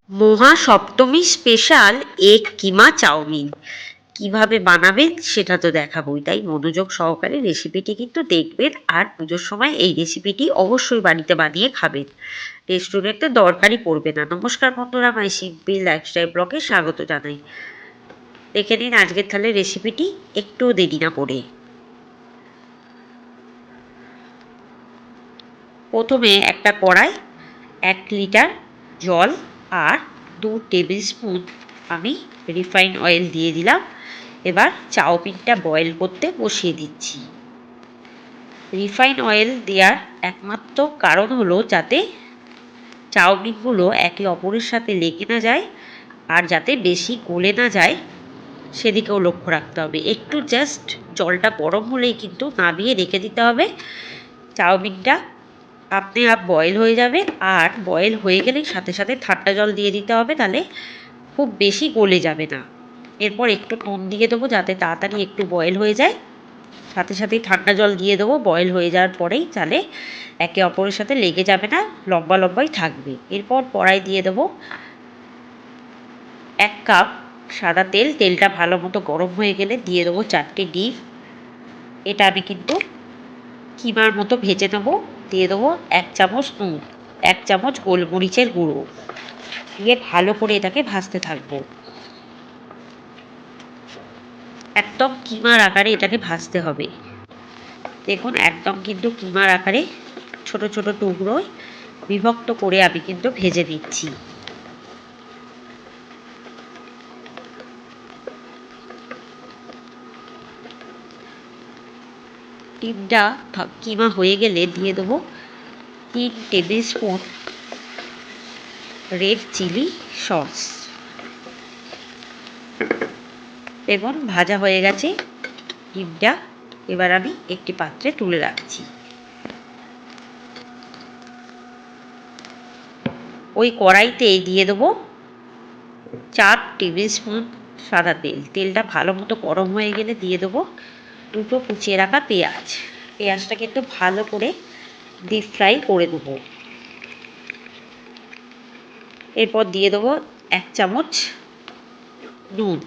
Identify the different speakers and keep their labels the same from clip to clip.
Speaker 1: Mahasaptami special egg কিমা chowmein কিভাবে বানাবেন সেটা তো দেখাবোই, তাই মনোযোগ সহকারে রেসিপিটি কিন্তু দেখবেন। আর পুজোর সময় এই রেসিপিটি অবশ্যই বাড়িতে বানিয়ে খাবেন, রেস্টুরেন্টে দরকারই পড়বে না। নমস্কার বন্ধুরা, মাই সিম্পল লাইফস্টাইল ব্লগে স্বাগত জানাই। দেখে নিন আজকের তাহলে রেসিপিটি, একটুও দেরি না করে। প্রথমে একটা কড়াই 1 লিটার জল আর 2 টেবিল স্পুন আমি রিফাইন অয়েল দিয়ে দিলাম। এবার চাউমিনটা বয়েল করতে বসিয়ে দিচ্ছি। রিফাইন অয়েল দেওয়ার একমাত্র কারণ হলো যাতে চাউমিনগুলো একে অপরের সাথে লেগে না যায় আর যাতে বেশি গলে না যায়, সেদিকেও লক্ষ্য রাখতে হবে। একটু জাস্ট জলটা গরম হলেই কিন্তু নামিয়ে রেখে দিতে হবে। চাউমিনটা আপনি বয়েল হয়ে যাবে, আর বয়েল হয়ে গেলেই সাথে সাথে ঠান্ডা জল দিয়ে দিতে হবে, তাহলে খুব বেশি গলে যাবে না। এরপর একটু নুন দিয়ে দেবো যাতে তাড়াতাড়ি একটু বয়েল হয়ে যায়। সাথে সাথেই ঠান্ডা জল দিয়ে দেবো, বয়েল হয়ে যাওয়ার পরেই, তাহলে একে অপরের সাথে লেগে যাবে না, লম্বা লম্বাই থাকবে। এরপর কড়াই দিয়ে দেবো 1 কাপ সাদা তেল। তেলটা ভালো মতো গরম হয়ে গেলে দিয়ে দেবো 4টে ডিম। এটা আমি কিন্তু কিমার মতো ভেজে নেবো। দিয়ে দেবো 1 চামচ নুন, 1 চামচ গোলমরিচের গুঁড়ো দিয়ে ভালো করে এটাকে ভাজতে থাকবো। একদম কিমার আকারে এটাকে ভাজতে হবে। দেখুন একদম কিন্তু কিমার আকারে ছোট ছোট টুকরোয় বিভক্ত করে আমি কিন্তু ভেজে নিচ্ছি। ডিমটা কিমা হয়ে গেলে দিয়ে দেবো 3 tablespoon red chilli sauce. দেখুন ভাজা হয়ে গেছে ডিমটা। এবার আমি একটি পাত্রে তুলে রাখছি। ওই কড়াইতে দিয়ে দেবো 4 টেবিল স্পুন সাদা তেল। তেলটা ভালো মতো গরম হয়ে গেলে দিয়ে দেবো 2টো কুচিয়ে রাখা পেঁয়াজ। পেঁয়াজটাকে একটু ভালো করে ডিপ ফ্রাই করে দেবো। এরপর দিয়ে দেবো 1 চামচ নুন।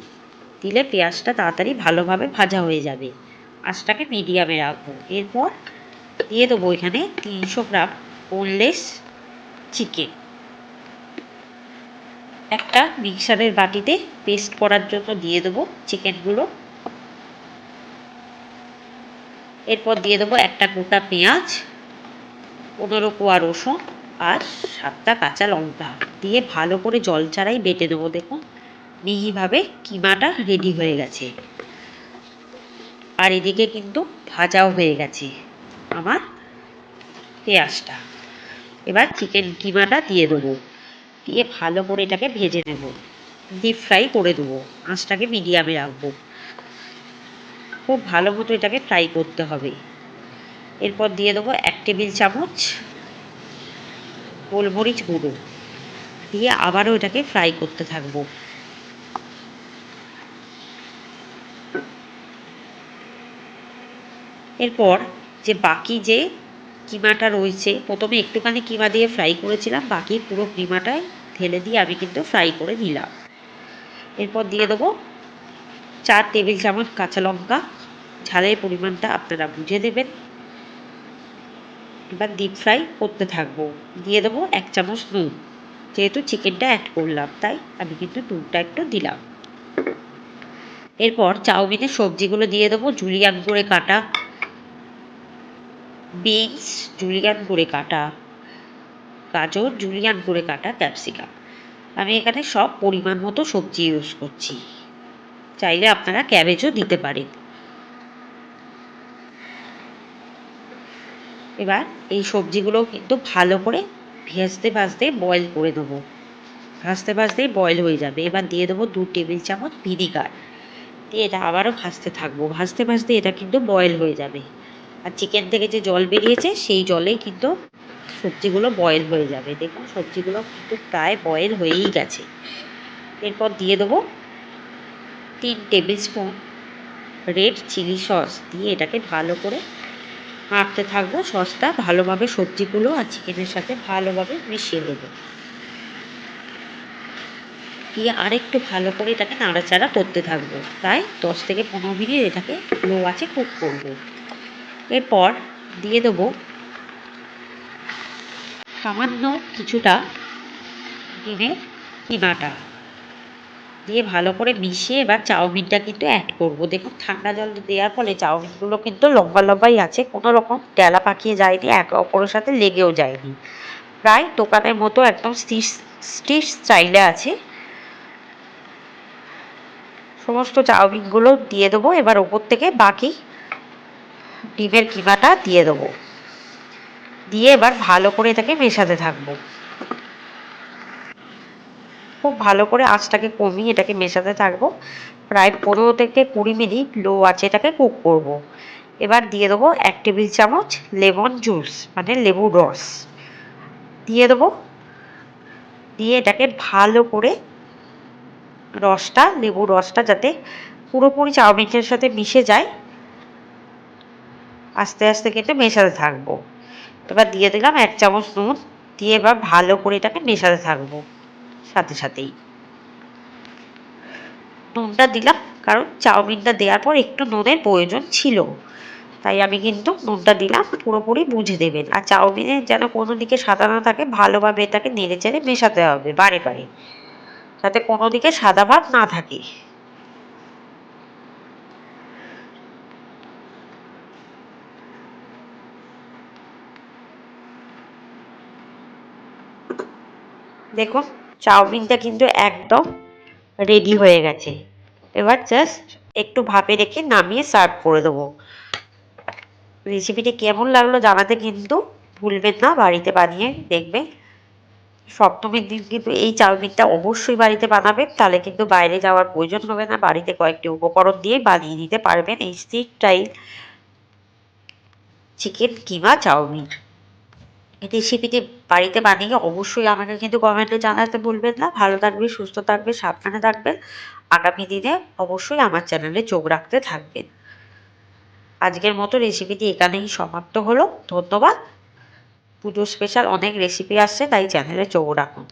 Speaker 1: দিলে পেঁয়াজটা তাড়াতাড়ি ভালোভাবে ভাজা হয়ে যাবে। আঁচটাকে মিডিয়ামে রাখবো। এরপর দিয়ে দেবো এখানে 300 গ্রাম বোনলেস চিকেন। একটা মিক্সারের বাটিতে পেস্ট করার জন্য দিয়ে দেবো চিকেনগুলো। এরপর দিয়ে দেবো একটা গোটা পেঁয়াজ, 15 কোয়া রসুন আর 7টা কাঁচা লঙ্কা দিয়ে ভালো করে জল ছাড়াই বেটে দেবো। দেখুন মিহিভাবে কিমাটা রেডি হয়ে গেছে। আর এদিকে কিন্তু ভাজাও হয়ে গেছে আমার পেঁয়াজটা। এবার চিকেন কিমাটা দিয়ে দেবো, দিয়ে ভালো করে এটাকে ভেজে নেব, ডিপ ফ্রাই করে দেবো। আঁচটাকে মিডিয়ামে রাখবো। খুব ভালো মতো এটাকে ফ্রাই করতে হবে। এরপর দিয়ে দেবো 1 টেবিল চামচ গোলমরিচ গুঁড়ো দিয়ে আবারও এটাকে ফ্রাই করতে থাকবো। এরপর যে বাকি যে কিমাটা রয়েছে, প্রথমে একটুখানি কিমা দিয়ে ফ্রাই করেছিলাম, বাকি পুরো কিমাটাই ঢেলে দিয়ে আমি কিন্তু ফ্রাই করে নিলাম। এরপর দিয়ে দেবো 4 টেবিল চামচ কাঁচা লঙ্কা। ঝালের পরিমাণটা আপনারা বুঝে দেবেন। এবার ডিপ ফ্রাই করতে থাকবো। দিয়ে দেবো 1 চামচ নুন। যেহেতু চিকেনটা অ্যাড করলাম তাই আমি কিন্তু নুনটা একটু দিলাম। এরপর চাউমিনের সবজিগুলো দিয়ে দেবো। জুলিয়ান করে কাটা বিনস, জুলিয়ান করে কাটা গাজর, জুলিয়ান করে কাটা ক্যাপসিকাম। আমি এখানে সব পরিমাণ মতো সবজি ইউজ করছি, চাইলে আপনারা ক্যাবেজও দিতে পারেন। এবার এই সবজিগুলো কিন্তু ভালো করে ভাজতে ভাজতে বয়েল করে দেবো। ভাজতে ভাজতেই বয়েল হয়ে যাবে। এবার দিয়ে দেবো 2 টেবিল চামচ ভিনিগার দিয়ে এটা আবারও ভাজতে থাকবো। ভাজতে ভাজতে এটা কিন্তু বয়েল হয়ে যাবে। আর চিকেন থেকে যে জল বেরিয়েছে সেই জলেই কিন্তু সবজিগুলো বয়েল হয়ে যাবে। দেখুন সবজিগুলো কিন্তু প্রায় বয়েল হয়েই গেছে। এরপর দিয়ে দেবো 3 tablespoon red chilli sauce দিয়ে এটাকে ভালো করে মাখতে থাকবো। সসটা ভালোভাবে সবজিগুলো আর চিকেনের সাথে ভালোভাবে মিশিয়ে দেবো। দিয়ে আরেকটু ভালো করে এটাকে নাড়াচাড়া করতে থাকবো। প্রায় 10 থেকে 15 মিনিট এটাকে লো আঁচে কুক করবো। এরপর দিয়ে দেবো সামান্য কিছুটা ডিমের কিমাটা, দিয়ে ভালো করে মিশিয়ে এবার চাউমিনটা কিন্তু অ্যাড করবো। দেখুন ঠান্ডা জল দেওয়ার ফলে চাউমিনগুলো কিন্তু লম্বা লম্বাই আছে, কোনো রকম ডেলা পাকিয়ে যায়নি, একে অপরের সাথে লেগেও যায়নি, প্রায় দোকানের মতো একদম স্টিচ স্টাইলে আছে। সমস্ত চাউমিনগুলো দিয়ে দেবো। এবার ওপর থেকে বাকি ডিমের কিমাটা দিয়ে দেবো, দিয়ে এবার ভালো করে এটাকে মেশাতে থাকবো। খুব ভালো করে আঁচটাকে কমিয়ে এটাকে মেশাতে থাকবো। প্রায় 15 থেকে 20 মিনিট লো আঁচে এটাকে কুক করব। এবার দিয়ে দেবো 1 টেবিল চামচ লেমন জুস মানে লেবুর রস দিয়ে দেবো, দিয়ে এটাকে ভালো করে লেবুর রসটা যাতে পুরোপুরি চাউমিনের সাথে মিশে যায়, আস্তে আস্তে কিন্তু মেশাতে থাকবো। এবার দিয়ে দিলাম 1 চামচ নুন, দিয়ে এবার ভালো করে এটাকে মেশাতে থাকবো। সাথে সাথেই নুনটা দিলাম, কারণ চাউমিনটা দেওয়ার পর একটু নুনের প্রয়োজন ছিল, তাই আমি কিন্তু নুনটা দিলাম। পুরোপুরি বুঝে দেবেন। আর চাউমিনের যেন কোনো দিকে সাদা না থাকে, ভালোভাবে এটাকে নেড়ে চেড়ে মেশাতে হবে বারে বারে, যাতে কোনো দিকে সাদা ভাব না থাকে। দেখুন চাউমিনটা কিন্তু একদম রেডি হয়ে গেছে। এবার জাস্ট একটু ভাপে রেখে নামিয়ে সার্ভ করে দেবো। রেসিপিটি কেমন লাগলো জানাতে কিন্তু ভুলবেন না, বাড়িতে বানিয়ে দেখবেন। সপ্তমীর দিন কিন্তু এই চাউমিনটা অবশ্যই বাড়িতে বানাবেন, তাহলে কিন্তু বাইরে যাওয়ার প্রয়োজন হবে না, বাড়িতে কয়েকটি উপকরণ দিয়ে বানিয়ে নিতে পারবেন এই স্ট্রিট স্টাইল চিকেন কিমা চাউমিন। এই রেসিপিটি বাড়িতে বানিয়ে অবশ্যই আমাকে কিন্তু কমেন্টে জানাতে ভুলবেন না। ভালো থাকবে, সুস্থ থাকবে, সাবধানে থাকবেন। আগামী দিনে অবশ্যই আমার চ্যানেলে চোখ রাখতে থাকবেন। আজকের মতো রেসিপিটি এখানেই সমাপ্ত হলো। ধন্যবাদ। পুজো স্পেশাল অনেক রেসিপি আসছে, তাই চ্যানেলে চোখ রাখুন।